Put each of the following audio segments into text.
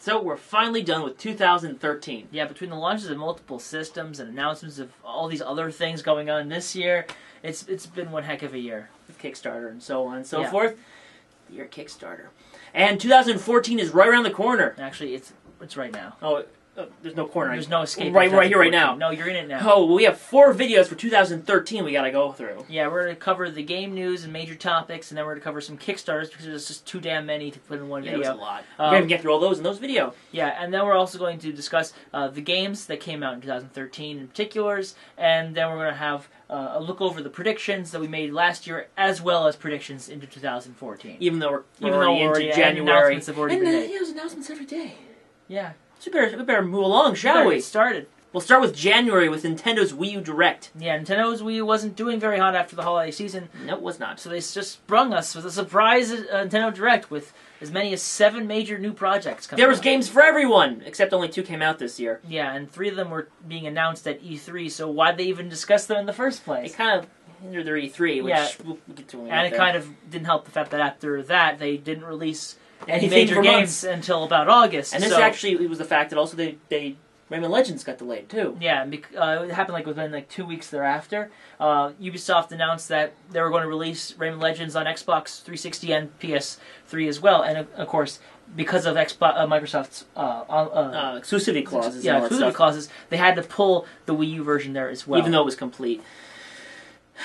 So we're finally done with 2013. Yeah, between the launches of multiple systems and announcements of all these other things going on this year, it's been one heck of a year. With Kickstarter and so on and so forth. The year Kickstarter. And 2014 is right around the corner. Actually, it's right now. Oh, there's no corner. There's no escape. Right here, right now. No, you're in it now. Oh, well, we have 4 videos for 2013 we gotta go through. Yeah, we're going to cover the game news and major topics, and then we're going to cover some Kickstarters, because there's just too damn many to put in one video. There's a lot. We're going to get through all those in those videos. Yeah, and then we're also going to discuss the games that came out in 2013 in particulars, and then we're going to have a look over the predictions that we made last year, as well as predictions into 2014. Even though we're already into January. Announcements have already been made. There's announcements every day. Yeah. So we better move along, shall we? Get started. We'll start with January with Nintendo's Wii U Direct. Yeah, Nintendo's Wii U wasn't doing very hot after the holiday season. No, it was not. So they just sprung us with a surprise Nintendo Direct with as many as 7 major new projects coming out. There was games for everyone, except only 2 came out this year. Yeah, and 3 of them were being announced at E3, so why'd they even discuss them in the first place? It kind of hindered their E3, which we'll get to when we get there. Kind of didn't help the fact that after that, they didn't release any Anything major games until about August. And this actually was the fact that also they Rayman Legends got delayed too. Yeah, it happened within 2 weeks thereafter. Ubisoft announced that they were going to release Rayman Legends on Xbox 360 and PS3 as well, and of course, because of Microsoft's exclusivity clauses, exclusivity clauses, they had to pull the Wii U version there as well, even though it was complete.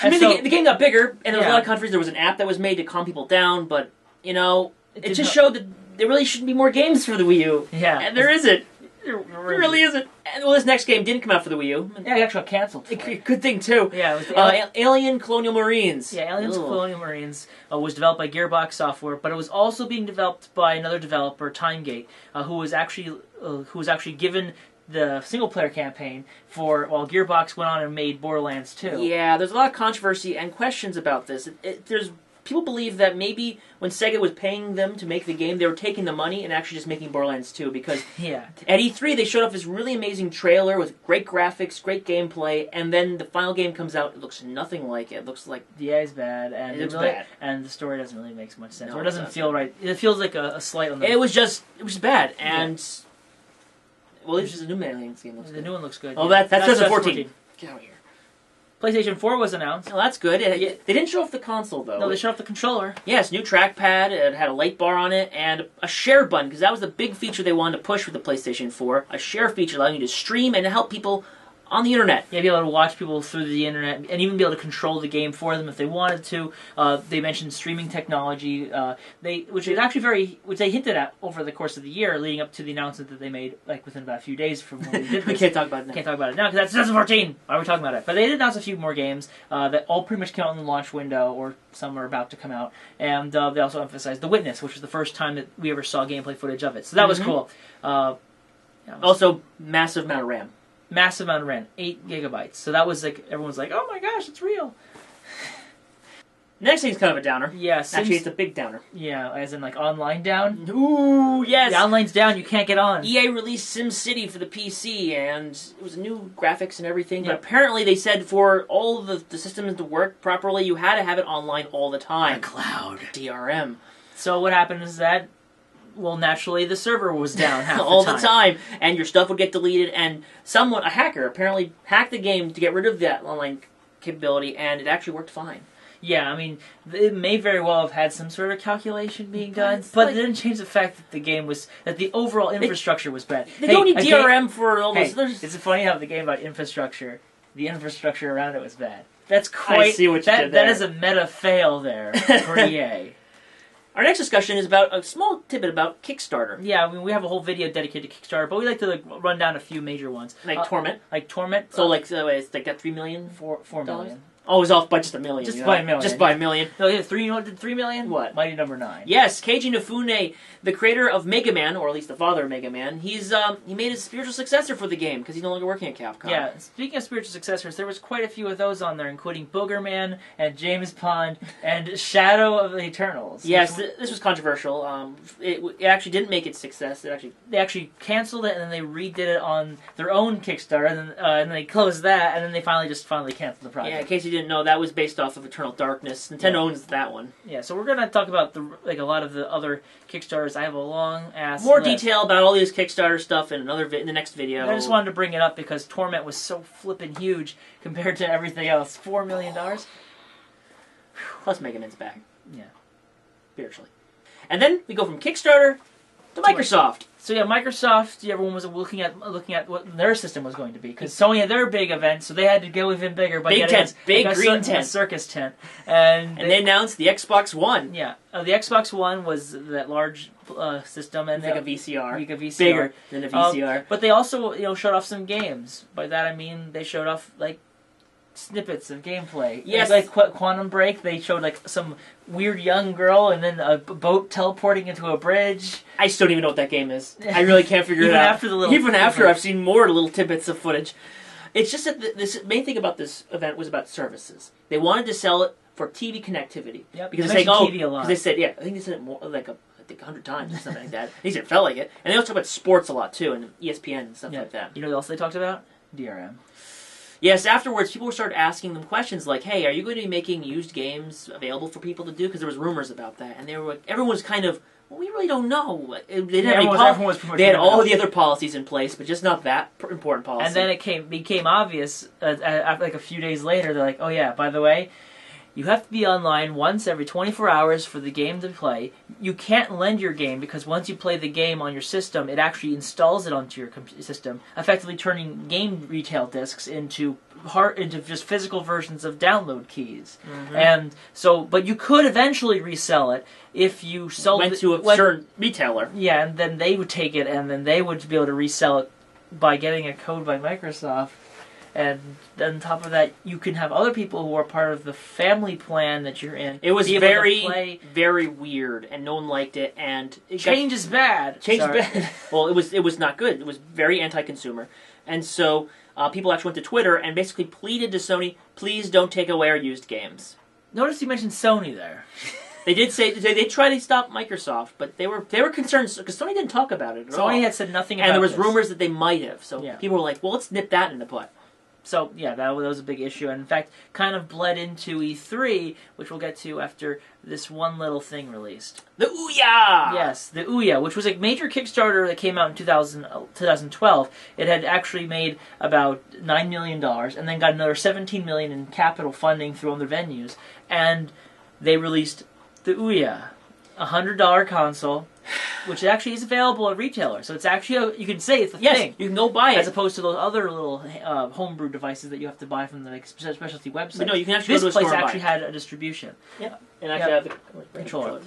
I mean, the game got bigger, and there was a lot of countries. There was an app that was made to calm people down, but it just showed that there really shouldn't be more games for the Wii U. Yeah, and there isn't. There really isn't. And, well, this next game didn't come out for the Wii U. Yeah, it actually got canceled. Good thing, too. Yeah, it was Alien Colonial Marines. Yeah, Aliens Colonial Marines was developed by Gearbox Software, but it was also being developed by another developer, Timegate, who was actually given the single-player campaign while Gearbox went on and made Borderlands 2. Yeah, there's a lot of controversy and questions about this. People believe that maybe when Sega was paying them to make the game, they were taking the money and actually just making Borderlands 2, because at E3 they showed off this really amazing trailer with great graphics, great gameplay, and then the final game comes out, it looks nothing like it. It looks like... The AI is bad, and and the story doesn't really make much sense. No, or it doesn't feel right. It feels like a slight on the... It was just bad, and... Yeah. Well, it's just a new Aliens game. The new one looks good. Oh, that's 2014. Get out of here. PlayStation 4 was announced. Oh, that's good. They didn't show off the console, though. No, they showed off the controller. Yes, new trackpad. It had a light bar on it, and a share button, because that was the big feature they wanted to push with the PlayStation 4. A share feature allowing you to stream and to help people on the internet. Yeah, be able to watch people through the internet, and even be able to control the game for them if they wanted to. They mentioned streaming technology, which they hinted at over the course of the year, leading up to the announcement that they made within about a few days from when we did this. We can't talk about it now. Can't talk about it now, because that's 2014! Why are we talking about it? But they did announce a few more games that all pretty much came out in the launch window, or some are about to come out. And they also emphasized The Witness, which was the first time that we ever saw gameplay footage of it. So that was cool. Also, massive amount of RAM. Massive amount of RAM, 8 gigabytes. So that was everyone's like, oh my gosh, it's real. Next thing's kind of a downer. Yeah, actually, it's a big downer. Yeah, as in online down. Ooh, yes. The online's down. You can't get on. EA released SimCity for the PC, and it was new graphics and everything. But apparently, they said for all of the systems to work properly, you had to have it online all the time. The cloud. DRM. So what happened is that, well, naturally, the server was down half all the time, and your stuff would get deleted. And a hacker, apparently hacked the game to get rid of that online capability, and it actually worked fine. Yeah, I mean, it may very well have had some sort of calculation being done, but it didn't change the fact that the overall infrastructure was bad. They don't need DRM for all this. It's funny how the game about infrastructure, the infrastructure around it was bad. That's quite. I see what you did there. That is a meta fail there for EA. Our next discussion is about a small tidbit about Kickstarter. Yeah, I mean, we have a whole video dedicated to Kickstarter, but we like to run down a few major ones. Like Torment. Like Torment. So it's like that $3 million? $4 million. Oh, it was off by just $1 million. Just by $1 million. Just by $1 million. No, yeah, $3 million? What? Mighty Number 9. Yes, Keiji Inafune, the creator of Mega Man, or at least the father of Mega Man, he made his spiritual successor for the game, because he's no longer working at Capcom. Yeah, speaking of spiritual successors, there was quite a few of those on there, including Booger Man, and James Pond, and Shadow of the Eternals. Yes, this was controversial. It actually didn't make its success. They actually canceled it, and then they redid it on their own Kickstarter, and then they closed that, and then they finally canceled the project. Yeah, Casey didn't know, that was based off of Eternal Darkness. Nintendo owns that one. Yeah, so we're gonna talk about a lot of the other Kickstarters. I have a long ass more list. detail about all these Kickstarter stuff in in the next video. I just wanted to bring it up because Torment was so flippin' huge compared to everything else. $4 million. Plus Mega Man's back. Yeah, spiritually. And then we go from Kickstarter to Microsoft. So yeah, Microsoft. Everyone was looking at what their system was going to be because Sony had their big event, so they had to go even bigger by getting big green tent, circus tent, and they announced the Xbox One. Yeah, the Xbox One was that large system, and like a VCR, bigger than a VCR. But they also showed off some games. By that I mean they showed off like snippets of gameplay. Yes, like Quantum Break. They showed like some weird young girl and then a boat teleporting into a bridge. I still don't even know what that game is. I really can't figure it out. Even after I've seen more little tidbits of footage. It's just that the main thing about this event was about services. They wanted to sell it for TV connectivity. Yep. Because they TV a lot. Because they said, I think they said it more like 100 times or something like that. At least it felt like it. And they also talked about sports a lot too, and ESPN and stuff like that. You know what else they talked about? DRM. Yes, afterwards, people started asking them questions like, hey, are you going to be making used games available for people to do? Because there was rumors about that. And they were everyone was kind of, well, we really don't know. They didn't have they had all the other policies in place, but just not that important policy. And then it became obvious, after like a few days later, they're like, oh yeah, by the way, you have to be online once every 24 hours for the game to play. You can't lend your game because once you play the game on your system, it actually installs it onto your system, effectively turning game retail discs into just physical versions of download keys. Mm-hmm. And so, but you could eventually resell it if you went to a certain retailer. Yeah, and then they would take it, and then they would be able to resell it by getting a code by Microsoft. And on top of that, you can have other people who are part of the family plan that you're in. It was very, very weird, and no one liked it. And change is bad. Change is bad. Well, it was not good. It was very anti-consumer, and so people actually went to Twitter and basically pleaded to Sony, please don't take away our used games. Notice you mentioned Sony there. They did say they tried to stop Microsoft, but they were concerned because Sony didn't talk about it at all. Sony had said nothing about it. And there was rumors that they might have. So people were like, well, let's nip that in the butt. So, yeah, that was a big issue, and in fact, kind of bled into E3, which we'll get to after this one little thing released. The Ouya! Yes, the Ouya, which was a major Kickstarter that came out in 2012. It had actually made about $9 million, and then got another $17 million in capital funding through other venues, and they released the Ouya, a $100 console, which actually is available at retailers. So it's actually, you can say it's a thing. You can go buy it. As opposed to those other little homebrew devices that you have to buy from the specialty websites. But no, you can actually go to a store and buy it. This place actually had a distribution. Yeah, and actually have the controller.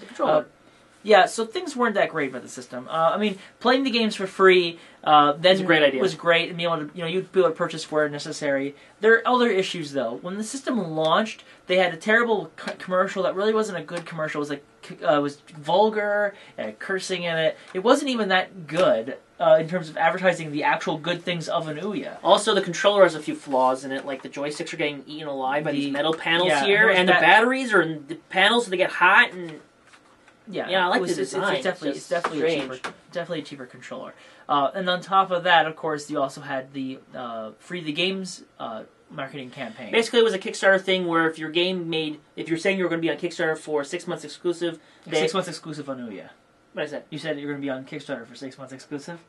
Yeah, so things weren't that great about the system. I mean, playing the games for free then was a great idea. Was great, and being able to, you'd be able to purchase where necessary. There are other issues though. When the system launched, they had a terrible commercial that really wasn't a good commercial. It was vulgar, cursing in it. It wasn't even that good in terms of advertising the actual good things of an Ouya. Also, the controller has a few flaws in it, like the joysticks are getting eaten alive by these metal panels here, and the batteries are in the panels, so they get hot and. Yeah, I like the design. It's definitely a cheaper controller. And on top of that, of course, you also had the Free the Games marketing campaign. Basically, it was a Kickstarter thing where if you're saying you're going to be on Kickstarter for 6 months exclusive... 6 months exclusive on Ouya. What is that? You said you're going to be on Kickstarter for 6 months exclusive?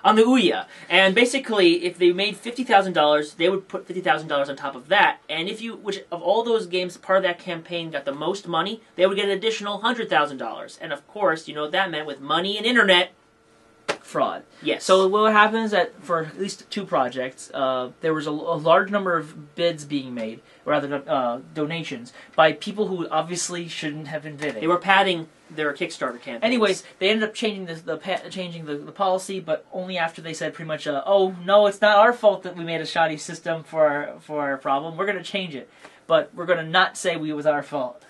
On the Ouya. And basically, if they made $50,000, they would put $50,000 on top of that. And which of all those games, part of that campaign got the most money, they would get an additional $100,000. And of course, you know what that meant with money and internet. Fraud. Yes. So what happens is that for at least 2 projects, there was a large number of bids being made, rather donations, by people who obviously shouldn't have been bidding. They were padding their Kickstarter campaigns. Anyways, they ended up changing the policy, but only after they said pretty much, oh no, it's not our fault that we made a shoddy system for our problem. We're going to change it, but we're going to not say it was our fault.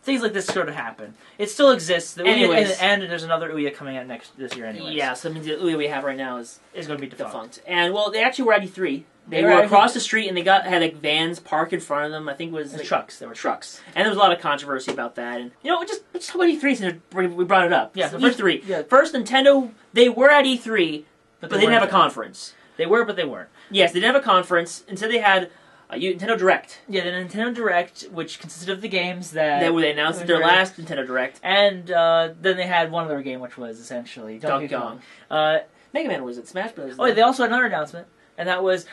Things like this sort of happen. It still exists. Anyways. And there's another Ouya coming out this year anyways. Yeah, so that means the Ouya we have right now is going to be defunct. And, well, they actually were at E3. They were across the street, and they had like vans parked in front of them. I think it was... trucks. There were trucks. And there was a lot of controversy about that. And, let's talk about E3 since we brought it up. Yeah. So E3. Yeah. First, Nintendo, they were at E3, but they didn't have a conference. They were, but they weren't. Yes, they didn't have a conference. Instead, they had Nintendo Direct. Yeah, the Nintendo Direct, which consisted of the games that They announced at their last Nintendo Direct. And then they had one other game, which was essentially Donkey Kong. Mega Man was it? Smash Bros. Oh, they also had another announcement. And that was,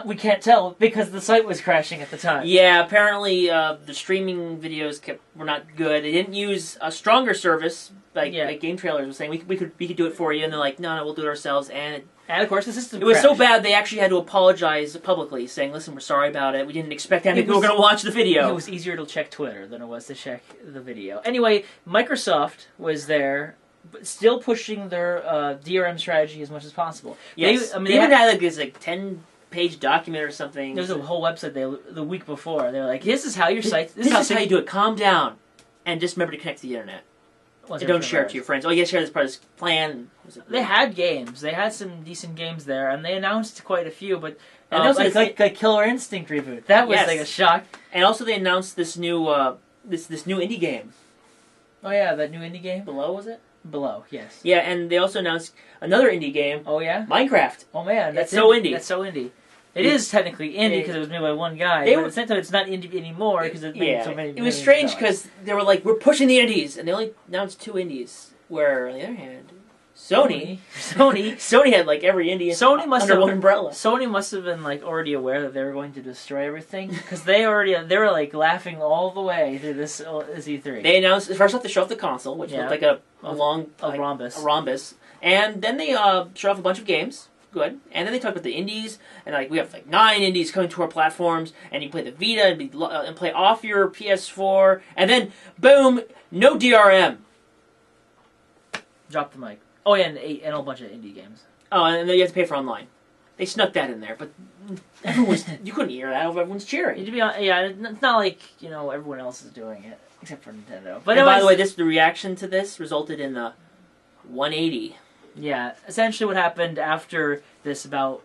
we can't tell because the site was crashing at the time. Yeah, apparently the streaming videos were not good. They didn't use a stronger service, like Game Trailers was saying. We could do it for you, and they're like, no, we'll do it ourselves. And of course, the system was so bad they actually had to apologize publicly, saying, listen, we're sorry about it. We didn't expect that many people were going to watch the video. It was easier to check Twitter than it was to check the video. Anyway, Microsoft was there, still pushing their DRM strategy as much as possible. Yes. They even had this 10-page document or something. There was a whole website the week before. They were like, this is how your site... This is how you do it. Calm down. And just remember to connect to the internet. And don't share it to your friends. Oh, you share this part of this plan. They had games. They had some decent games there, and they announced quite a few, but... And also like Killer Instinct reboot. That was like a shock. And also they announced this new this new indie game. Oh yeah, that new indie game? Below, was it? Below, yes. Yeah, and they also announced another indie game. Oh yeah? Minecraft. Oh man, that's so indie. That's so indie. It is technically indie because it was made by one guy, but at the same time it's not indie anymore because it's made so many. It was strange because they were like, we're pushing the indies, and they only announced 2 indies. Where, on the other hand, Sony had like every indie under one umbrella. Sony must have been like already aware that they were going to destroy everything because they were like laughing all the way through this E3. They announced first off they showed off the console, which looked like a rhombus, and then they showed off a bunch of games. Good, and then they talked about the indies, and like we have like 9 indies coming to our platforms, and you play the Vita and play off your PS4, and then boom, no DRM. Drop the mic. Oh yeah, and a whole bunch of indie games. Oh, and then you have to pay for online. They snuck that in there, but you couldn't hear that. Everyone's cheering. It's not like everyone else is doing it except for Nintendo. But by the way, the reaction to this resulted in the 180. Yeah, essentially what happened after this, about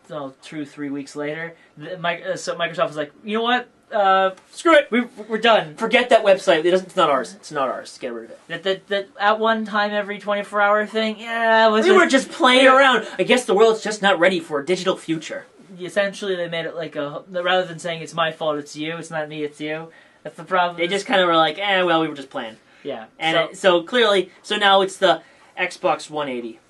2-3 weeks later, so Microsoft was like, you know what? Screw it. We're done. Forget that website. It's not ours. It's not ours. Get rid of it. That at one time every 24-hour thing. Yeah, we were just playing around. I guess the world's just not ready for a digital future. Essentially, they made it like rather than saying it's my fault, it's you. It's not me, it's you. That's the problem. They just kind of were like, well, we were just playing. Yeah. And so now it's the Xbox 180.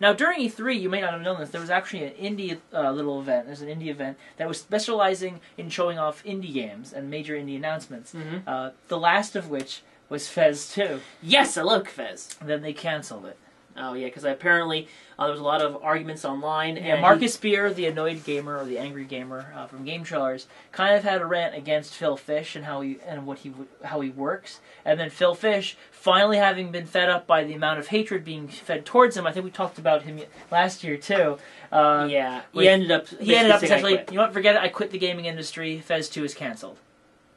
Now, during E3, you may not have known this, there was actually an indie little event. There's an indie event that was specializing in showing off indie games and major indie announcements. Mm-hmm. The last of which was Fez 2. Yes, I love Fez. And then they canceled it. Oh, yeah, because apparently there was a lot of arguments online. Yeah, Marcus Beer, the annoyed gamer, or the angry gamer from Game Trailers, kind of had a rant against Phil Fish and how he works. And then Phil Fish, finally having been fed up by the amount of hatred being fed towards him, I think we talked about him last year too. He ended up essentially, you know what, forget it, I quit the gaming industry, Fez 2 is canceled.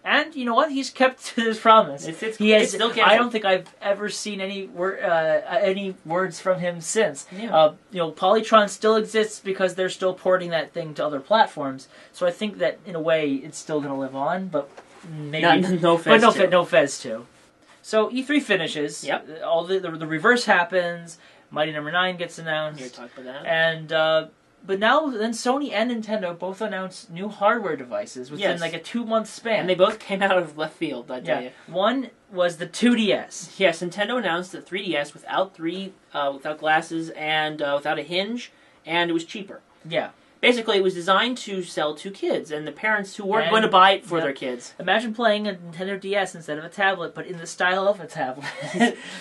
And you know what? He's kept to his promise. It's still canceled. I don't think I've ever seen any words from him since. Yeah. Polytron still exists because they're still porting that thing to other platforms. So I think that in a way it's still going to live on, but maybe no Fez 2. So E3 finishes. Yep. All the reverse happens. Mighty Number 9 gets announced. You talked about that. And but now, then Sony and Nintendo both announced new hardware devices within like a 2-month span. And they both came out of left field, I tell you. One was the 2DS. Yes, Nintendo announced the 3DS without glasses and without a hinge, and it was cheaper. Yeah. Basically, it was designed to sell to kids and the parents who weren't going to buy it for their kids. Imagine playing a Nintendo DS instead of a tablet, but in the style of a tablet.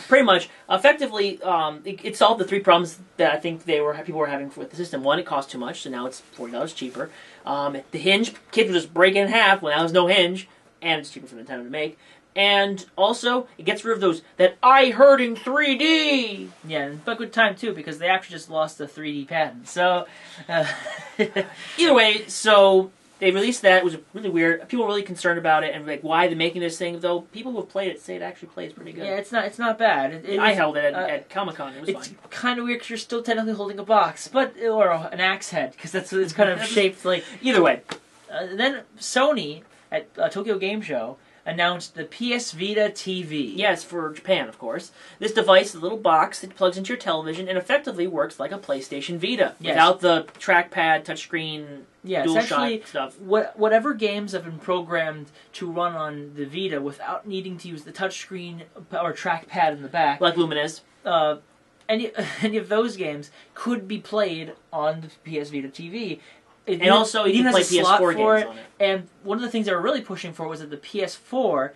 Pretty much. Effectively, it solved the 3 problems that I think people were having with the system. One, it cost too much, so now it's $40 cheaper. The hinge, kids would just break it in half when now there's no hinge, and it's cheaper for Nintendo to make. And also, it gets rid of that I heard in 3D! Yeah, but good time, too, because they actually just lost the 3D patent. So, either way, so they released that. It was really weird. People were really concerned about it, and like, why are they making this thing? Though people who have played it say it actually plays pretty good. Yeah, it's not bad. I held it at Comic-Con. It was fine. It's kind of weird because you're still technically holding a box, or an axe head, because it's kind of shaped like... Either way. Then Sony, at Tokyo Game Show, announced the PSVita TV. Yes, for Japan, of course. This device is a little box that plugs into your television and effectively works like a PlayStation Vita, without the trackpad, touchscreen, DualShock stuff. Whatever games have been programmed to run on the Vita without needing to use the touchscreen or trackpad in the back, like Lumines, any of those games could be played on the PS Vita TV. And also, you can play PS4 games on it. And one of the things they were really pushing for was that the PS4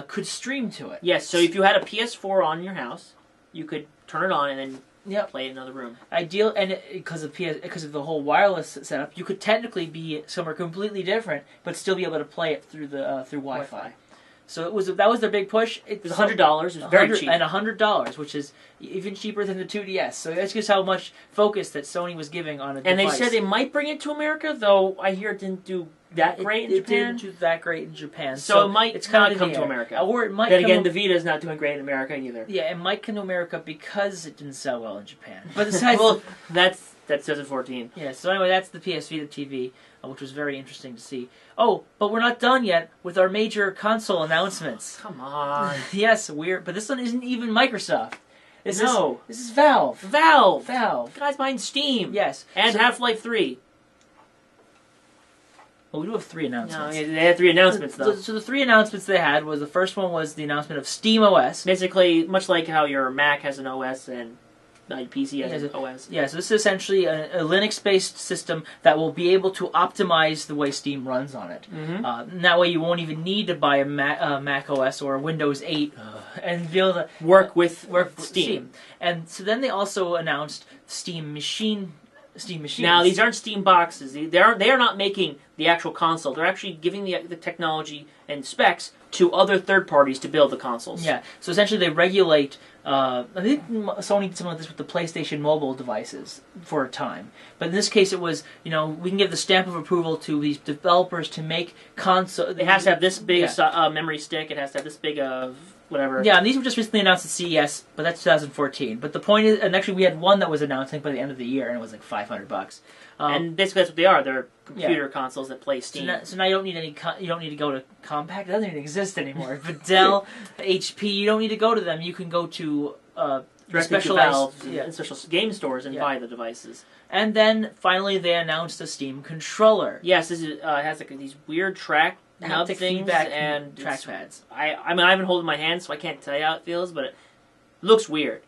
could stream to it. Yes, so if you had a PS4 on your house, you could turn it on and then play it in another room. Ideal, and because of the whole wireless setup, you could technically be somewhere completely different, but still be able to play it through the through Wi-Fi. So that was their big push. It was $100. It was very cheap. And $100, which is even cheaper than the 2DS. So that's just how much focus that Sony was giving on a device. And they said they might bring it to America, though I hear it didn't do that great in Japan. It didn't do that great in Japan. So it might not come to America. Or it might then again, the Vita is not doing great in America either. Yeah, it might come to America because it didn't sell well in Japan. But besides, well, that's 2014. Yeah, so anyway, that's the PS Vita TV, which was very interesting to see. Oh, but we're not done yet with our major console announcements. Come on. Yes, weird, but this one isn't even Microsoft. This is Valve. Valve. Guys behind Steam. Yes. And Half-Life 3. Well, we do have 3 announcements. No, they had 3 announcements, though. So the 3 announcements they had was, the first one was the announcement of Steam OS. Basically, much like how your Mac has an OS and your PC has an OS. Yeah, so this is essentially a Linux-based system that will be able to optimize the way Steam runs on it. And that way you won't even need to buy a Mac OS or Windows 8 and be able to work with Steam. And so then they also announced Steam Machines. Now, these aren't Steam boxes. They are not making the actual console. They're actually giving the technology and specs to other third parties to build the consoles. Yeah, so essentially they regulate... I think Sony did something like this with the PlayStation mobile devices for a time. But in this case it was, we can give the stamp of approval to these developers to make console... It has to have this big memory stick. It has to have this big of... whatever. Yeah, and these were just recently announced at CES, but that's 2014. But the point is, and actually we had one that was announced by the end of the year, and it was like $500. And basically that's what they are. They're computer consoles that play Steam. So now you don't need you don't need to go to Compaq. It doesn't even exist anymore. But Dell, HP, you don't need to go to them. You can go to specialized and special game stores and buy the devices. And then finally they announced a Steam controller. Yes, this is, it has like these weird track nub things and trackpads. I mean, I haven't held it in my hand, so I can't tell you how it feels, but it looks weird.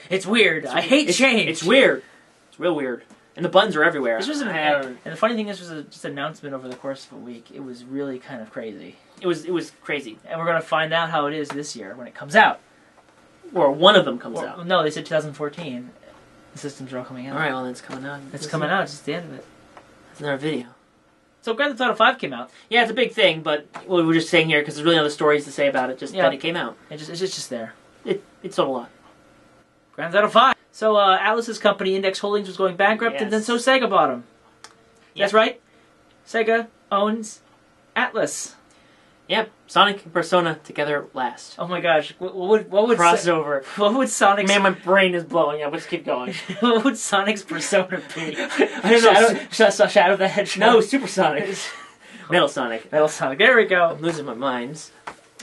It's weird. I hate change. It's weird. It's real weird. And the buttons are everywhere. This was and the funny thing is, this was just an announcement over the course of a week. It was really kind of crazy. It was crazy. And we're going to find out how it is this year when it comes out. Or one of them comes out. No, they said 2014. The systems are all coming out. Alright, well, then it's coming out. It's coming out. It's just the end of it. It's another video. So Grand Theft Auto 5 came out. Yeah, it's a big thing, but we're just saying here because there's really other stories to say about it, just that it came out. It's just there. It sold a lot. Grand Theft Auto 5. So Atlus's company, Index Holdings, was going bankrupt, and then so Sega bought them. That's right. Sega owns Atlus. Yep, Sonic and Persona together last. Oh my gosh, what would crossover? What would Sonic's... Man, my brain is blowing up. Let's keep going. What would Sonic's Persona be? I don't know. Shadow the Hedgehog. No, Super Sonic. Metal Sonic. Metal Sonic. There we go. I'm losing my mind.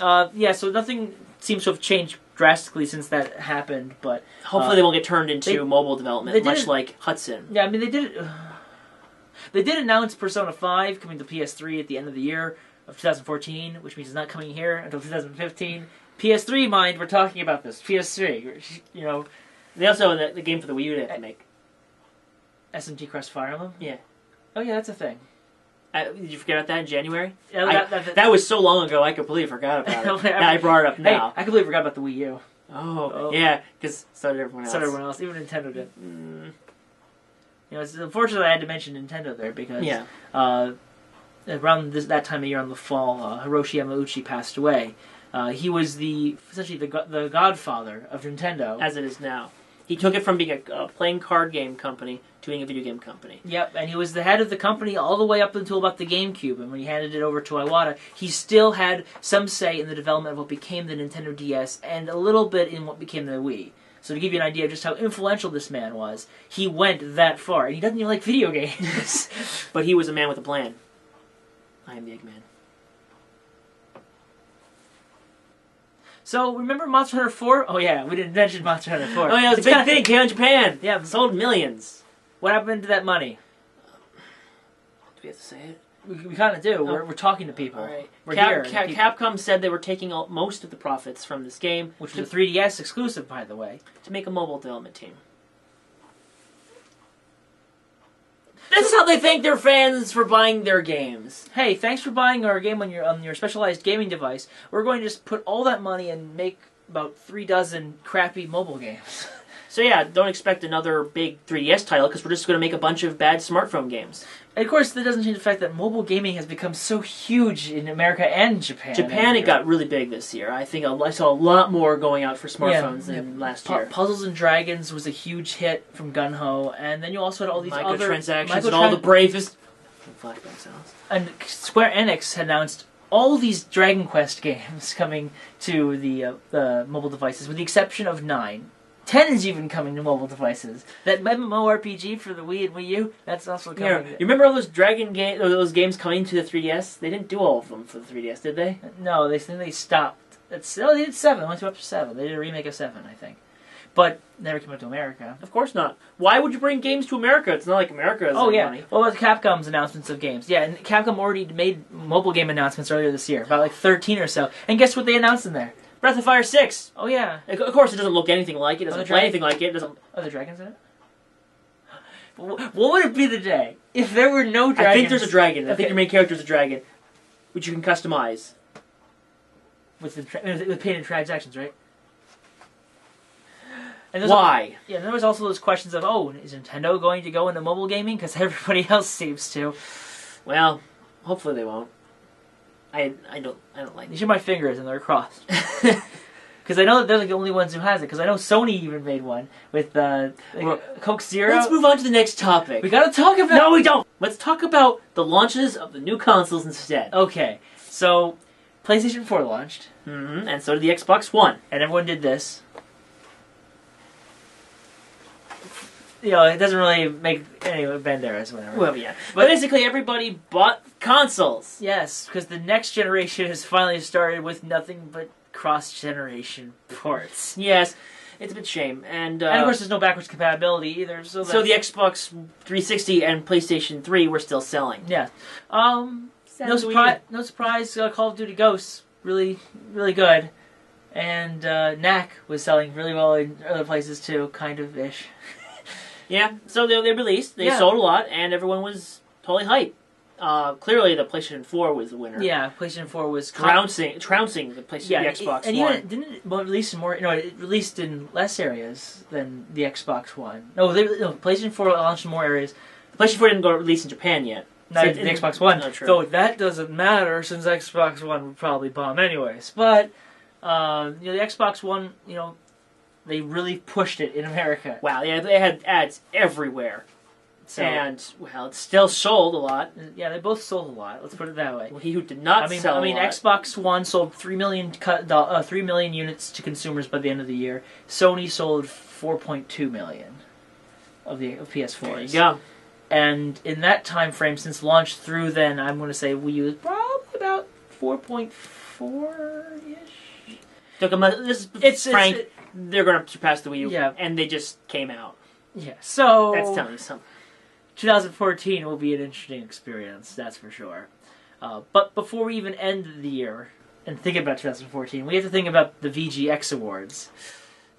Yeah, so nothing seems to have changed drastically since that happened, but hopefully they won't get turned into mobile development, much like Hudson. Yeah, I mean they did announce Persona 5 coming to PS3 at the end of the year of 2014, which means it's not coming here until 2015. PS3, mind, we're talking about this. PS3, They also have the game for the Wii U they have to make. SMT Cross Fire Emblem? Yeah. Oh yeah, that's a thing. Did you forget about that in January? Yeah, that was so long ago, I completely forgot about it. I brought it up now. Hey, I completely forgot about the Wii U. Oh. Yeah, because so did everyone else. So did everyone else. Even Nintendo did. It's unfortunately I had to mention Nintendo there because around that time of year in the fall, Hiroshi Yamauchi passed away. He was essentially the godfather of Nintendo. As it is now. He took it from being a playing card game company to being a video game company. Yep, and he was the head of the company all the way up until about the GameCube. And when he handed it over to Iwata, he still had some say in the development of what became the Nintendo DS and a little bit in what became the Wii. So to give you an idea of just how influential this man was, he went that far. And he doesn't even like video games. But he was a man with a plan. I am the Eggman. So, remember Monster Hunter 4? Oh yeah, we didn't mention Monster Hunter 4. Oh yeah, it was a big thing. Came out in Japan. Yeah. Sold millions. What happened to that money? Do we have to say it? We kind of do. Oh. We're talking to people. All right. We're here. Capcom said they were taking most of the profits from this game, which was a 3DS exclusive, by the way, to make a mobile development team. This is how they thank their fans for buying their games. Hey, thanks for buying our game on your specialized gaming device. We're going to just put all that money and make about 36 crappy mobile games. So yeah, don't expect another big 3DS title because we're just going to make a bunch of bad smartphone games. And of course, that doesn't change the fact that mobile gaming has become so huge in America and Japan. It got really big this year. I think I saw a lot more going out for smartphones than last year. Puzzles and Dragons was a huge hit from Gung-Ho, and then you also had all these microtransactions and all the bravest flashback sounds. And Square Enix had announced all these Dragon Quest games coming to the mobile devices, with the exception of 9. 10 is even coming to mobile devices. That MMORPG for the Wii and Wii U, that's also coming. Yeah. You remember all those those games coming to the 3DS? They didn't do all of them for the 3DS, did they? No, they stopped. They did 7. They went up to 7. They did a remake of 7, I think. But never came out to America. Of course not. Why would you bring games to America? It's not like America has money. Well, with Capcom's announcements of games. Yeah, and Capcom already made mobile game announcements earlier this year, about like 13 or so. And guess what they announced in there? Breath of Fire 6. Oh, yeah. Of course, it doesn't look anything like it. It doesn't play anything like it. Are there dragons in it? What would it be the day if there were no dragons? I think there's a dragon. Okay. I think your main character is a dragon, which you can customize. With paid-in transactions, right? And why? Yeah, there was also those questions of, is Nintendo going to go into mobile gaming? Because everybody else seems to. Well, hopefully they won't. I don't like. These are my fingers, and they're crossed. Because I know that they're like the only ones who has it. Because I know Sony even made one with Coke Zero. Let's move on to the next topic. We gotta talk about. No, we don't. Let's talk about the launches of the new consoles instead. Okay, so PlayStation 4 launched, and so did the Xbox One, and everyone did this. You know, it doesn't really make any banderas, whatever. Well, yeah. But basically, everybody bought consoles. Yes, because the next generation has finally started with nothing but cross-generation ports. Yes, it's a bit shame. And of course, there's no backwards compatibility either. So the Xbox 360 and PlayStation 3 were still selling. Yeah. No surprise, Call of Duty Ghosts, really, really good. And Knack was selling really well in other places too, kind of-ish. Yeah, so they released, they sold a lot, and everyone was totally hyped. Clearly, the PlayStation 4 was the winner. Yeah, PlayStation 4 was trouncing the PlayStation, the Xbox One. Even didn't it release in more? No, it released in less areas than the Xbox One. No, PlayStation 4 launched in more areas. The PlayStation 4 didn't go release in Japan yet. Not the Xbox One. No, true. Though that doesn't matter since Xbox One would probably bomb anyways. But the Xbox One, they really pushed it in America. Wow, yeah, they had ads everywhere. So, and, it still sold a lot. Yeah, they both sold a lot, let's put it that way. Well, he who did not sell a lot. Xbox One sold 3 million units to consumers by the end of the year. Sony sold 4.2 million of PS4s. There you go. And in that time frame, since launch through then, I'm going to say Wii U is probably about 4.4-ish. Took them, Frank, they're going to surpass the Wii U, and they just came out. Yeah, so that's telling you something. 2014 will be an interesting experience, that's for sure. But before we even end the year and think about 2014, we have to think about the VGX Awards.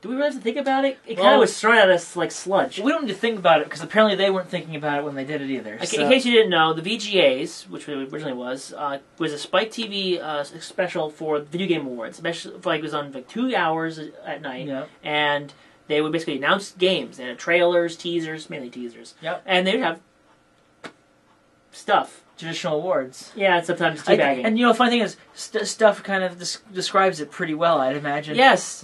Do we really have to think about it? It kind of was thrown at us like sludge. We don't need to think about it, because apparently they weren't thinking about it when they did it either. Okay, in case you didn't know, the VGAs, which it originally was a Spike TV special for the Video Game Awards. Especially, it was on 2 hours at night, and they would basically announce games. They had trailers, teasers, mainly teasers. Yep. And they would have stuff. Traditional awards. Yeah, and sometimes teabagging. And the funny thing is, stuff kind of describes it pretty well, I'd imagine. Yes.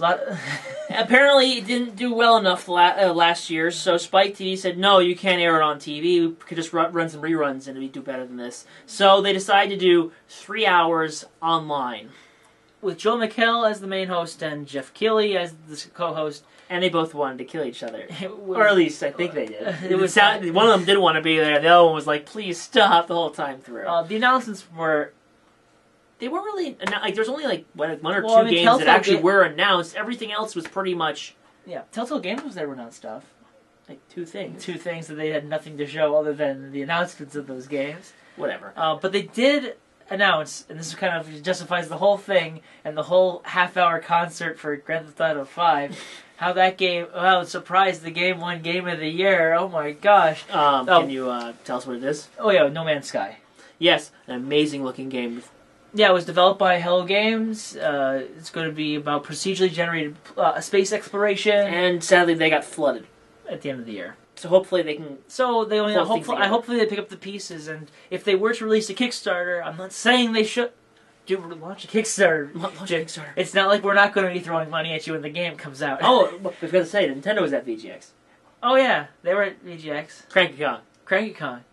Apparently, it didn't do well enough last year, so Spike TV said, no, you can't air it on TV. We could just run some reruns and we'd do better than this. So they decided to do 3 hours online. With Joel McHale as the main host and Jeff Keighley as the co-host. And they both wanted to kill each other. Or at least, I think they did. One of them didn't want to be there. The other one was like, please stop the whole time through. The announcements were they weren't really like. There's only like one or two games Telltale that actually were announced. Everything else was pretty much. Yeah, Telltale Games was there announced stuff. Like two things that they had nothing to show other than the announcements of those games. Whatever. But they did announce, and this kind of justifies the whole thing and the whole half-hour concert for Grand Theft Auto 5. How that game, it surprised the game won Game of the Year. Oh my gosh. Can you tell us what it is? Oh yeah, No Man's Sky. Yes, an amazing looking game. Yeah, it was developed by Hello Games. It's going to be about procedurally generated space exploration. And sadly, they got flooded at the end of the year. So hopefully they can. So they only hopefully they pick up the pieces, and if they were to release a Kickstarter, I'm not saying they should. Launch a Kickstarter. It's not like we're not going to be throwing money at you when the game comes out. Oh, I was going to say, Nintendo was at VGX. Oh yeah, they were at VGX. Cranky Con.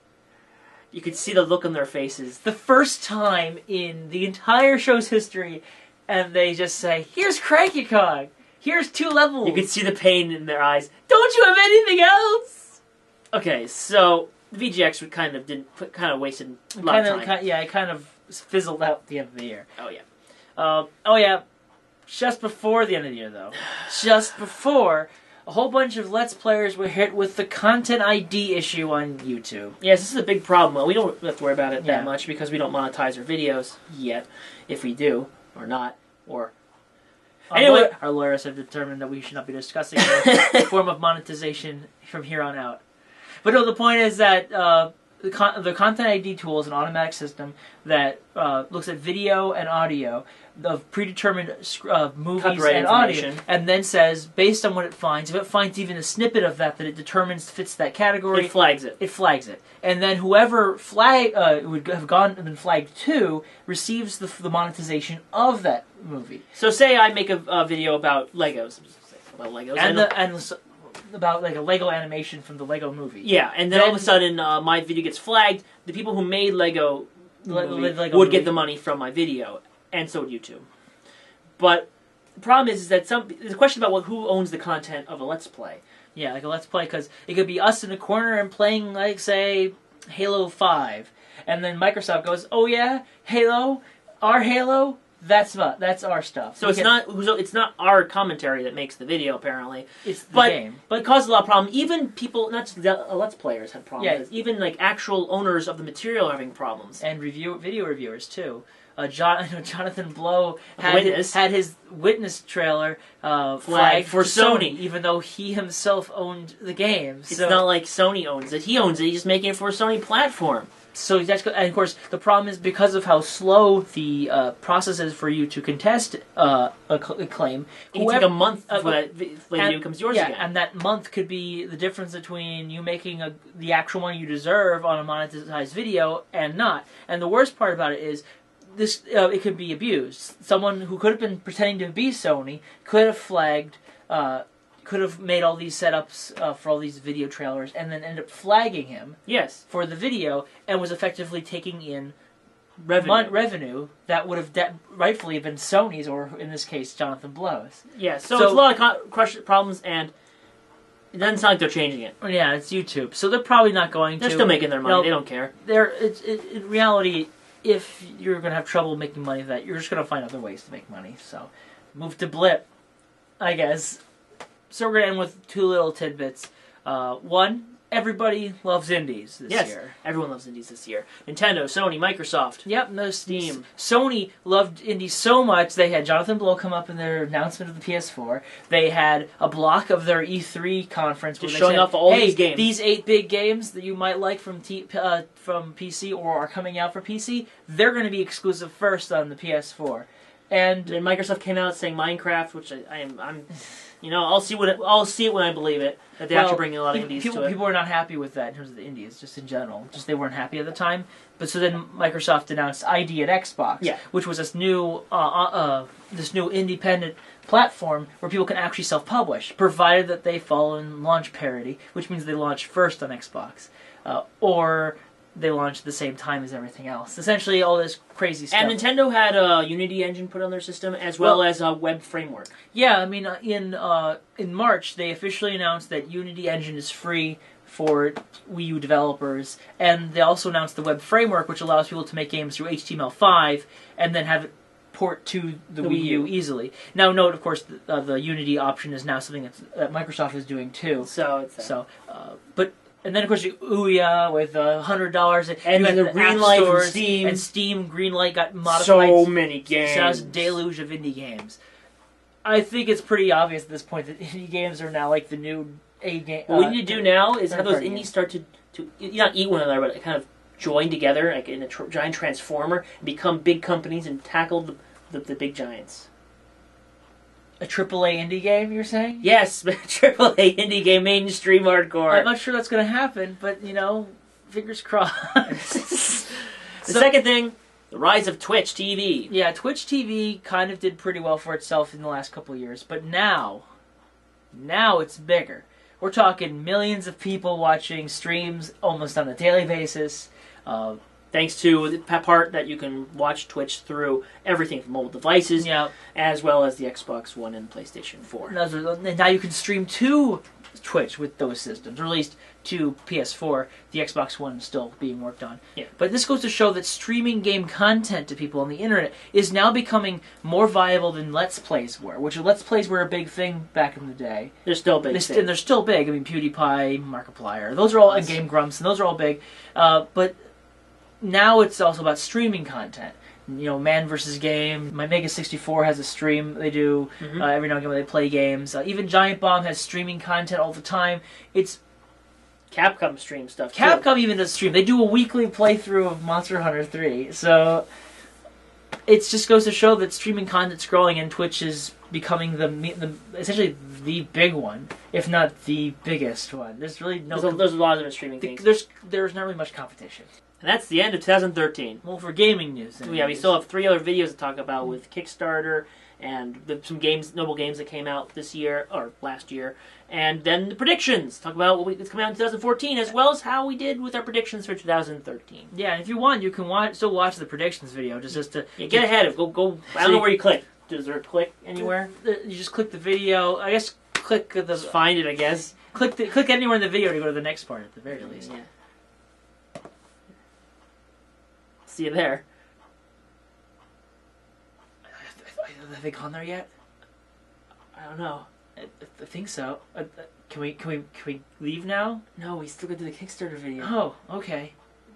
You could see the look on their faces. The first time in the entire show's history, and they just say, "Here's Cranky Con. Here's 2 levels." You could see the pain in their eyes. Don't you have anything else? Okay, so VGX kind of wasted a lot of time. It kind of fizzled out at the end of the year. Oh yeah. Just before the end of the year, though. Just before, a whole bunch of Let's Players were hit with the Content ID issue on YouTube. Yes, this is a big problem. Well, we don't have to worry about it that much because we don't monetize our videos yet. If we do, or not, or... Anyway, our lawyers have determined that we should not be discussing a form of monetization from here on out. But no, the point is that the Content ID tool is an automatic system that looks at video and audio of predetermined movies and audio, and then says, based on what it finds, if it finds even a snippet of that it determines fits that category, it flags it. It flags it, and then whoever would have been flagged to receives the monetization of that movie. So, say I make a video about Legos, about like a Lego animation from the Lego movie. Yeah, and then all of a sudden my video gets flagged. The people who made Lego would get the money from my video, and so would YouTube. But the problem is that there's a question about who owns the content of a Let's Play. Yeah, like a Let's Play, because it could be us in a corner and playing, like, say, Halo 5. And then Microsoft goes, oh yeah, Halo, our Halo, that's our stuff. So it's not our commentary that makes the video, apparently. It's the game. But it caused a lot of problems. Even people, not just Let's Players, had problems. Yeah. Even like actual owners of the material are having problems. And video reviewers too. Jonathan Blow had his Witness trailer flagged for Sony, even though he himself owned the game. It's not like Sony owns it. He owns it. He's just making it for a Sony platform. So and of course, the problem is because of how slow the process is for you to contest a claim. It can take a month before that video becomes yours again. And that month could be the difference between you making the actual money you deserve on a monetized video and not. And the worst part about it is, it could be abused. Someone who could have been pretending to be Sony could have flagged, could have made all these setups for all these video trailers, and then end up flagging him. Yes. For the video, and was effectively taking in revenue that would have rightfully been Sony's, or in this case, Jonathan Blow's. Yeah. So it's a lot of problems, and it doesn't sound like they're changing it. Yeah, it's YouTube, so they're probably not going to. They're still making their money. They don't care. In reality, if you're going to have trouble making money with that, you're just going to find other ways to make money. So, move to Blip, I guess. So we're going to end with 2 little tidbits. One, everybody loves indies this year. Yes, everyone loves indies this year. Nintendo, Sony, Microsoft. Yep, no Steam. Sony loved indies so much, they had Jonathan Blow come up in their announcement of the PS4. They had a block of their E3 conference where just they showing off all these games. These 8 big games that you might like from PC or are coming out for PC, they're going to be exclusive first on the PS4. And then Microsoft came out saying Minecraft, which I'm I'll see it when I believe it, that they're actually bringing a lot of indies to it. People were not happy with that in terms of the indies, just in general. Just they weren't happy at the time. But so then Microsoft announced ID at Xbox, which was this new independent platform where people can actually self-publish, provided that they follow in launch parity, which means they launch first on Xbox, or they launch at the same time as everything else. Essentially, all this crazy stuff. And Nintendo had a Unity engine put on their system, as well as a Webframework. Yeah, I mean, in March, they officially announced that Unity engine is free for Wii U developers, and they also announced the Webframework, which allows people to make games through HTML5 and then have it port to the Wii U easily. Now, note, of course, the Unity option is now something that Microsoft is doing too. And then, of course, Ouya with $100, and then the Greenlight from Steam. And Steam Greenlight got modified. So many games. So that was a deluge of indie games. I think it's pretty obvious at this point that indie games are now like the new A game. What we need to do now is have those indies start to not eat one another, but kind of join together, like in a giant transformer, and become big companies and tackle the big giants. A AAA indie game, you're saying? Yes, AAA indie game, mainstream hardcore. I'm not sure that's going to happen, but, fingers crossed. The second thing, the rise of Twitch TV. Yeah, Twitch TV kind of did pretty well for itself in the last couple of years, but now it's bigger. We're talking millions of people watching streams almost on a daily basis. Thanks to the part that you can watch Twitch through everything from mobile devices, as well as the Xbox One and PlayStation 4. And now you can stream to Twitch with those systems, or at least to PS4. The Xbox One is still being worked on. Yeah. But this goes to show that streaming game content to people on the internet is now becoming more viable than Let's Plays were, which Let's Plays were a big thing back in the day. They're still big. And they're still big. I mean, PewDiePie, Markiplier, those are all, and Game Grumps, and those are all big. But now it's also about streaming content. Man vs. Game. My Mega 64 has a stream they do every now and again when they play games. Even Giant Bomb has streaming content all the time. It's Capcom stream stuff. Capcom even does stream. They do a weekly playthrough of Monster Hunter 3. So it just goes to show that streaming content's growing, and Twitch is becoming essentially the big one, if not the biggest one. There's really there's a lot of different streaming things. There's not really much competition. And that's the end of 2013. Well, for gaming news. Yeah, we still have 3 other videos to talk about with Kickstarter and some notable games that came out this year, or last year. And then the predictions. Talk about what's coming out in 2014, as well as how we did with our predictions for 2013. Yeah, and if you want, you can still watch the predictions video. Just to get ahead of go. I don't know where you click. Is there a click anywhere? You just click the video. I guess click the... Just find it, I guess. Click anywhere in the video to go to the next part at the very least. Yeah. See you there. Have they gone there yet? I don't know. I think so. Can we leave now? No, we still got to do the Kickstarter video. Oh, okay.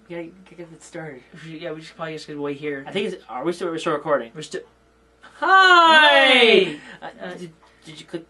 We gotta get it started. Yeah, we should probably just gonna wait here. I think are we still recording? We're still. Hi. Did you click?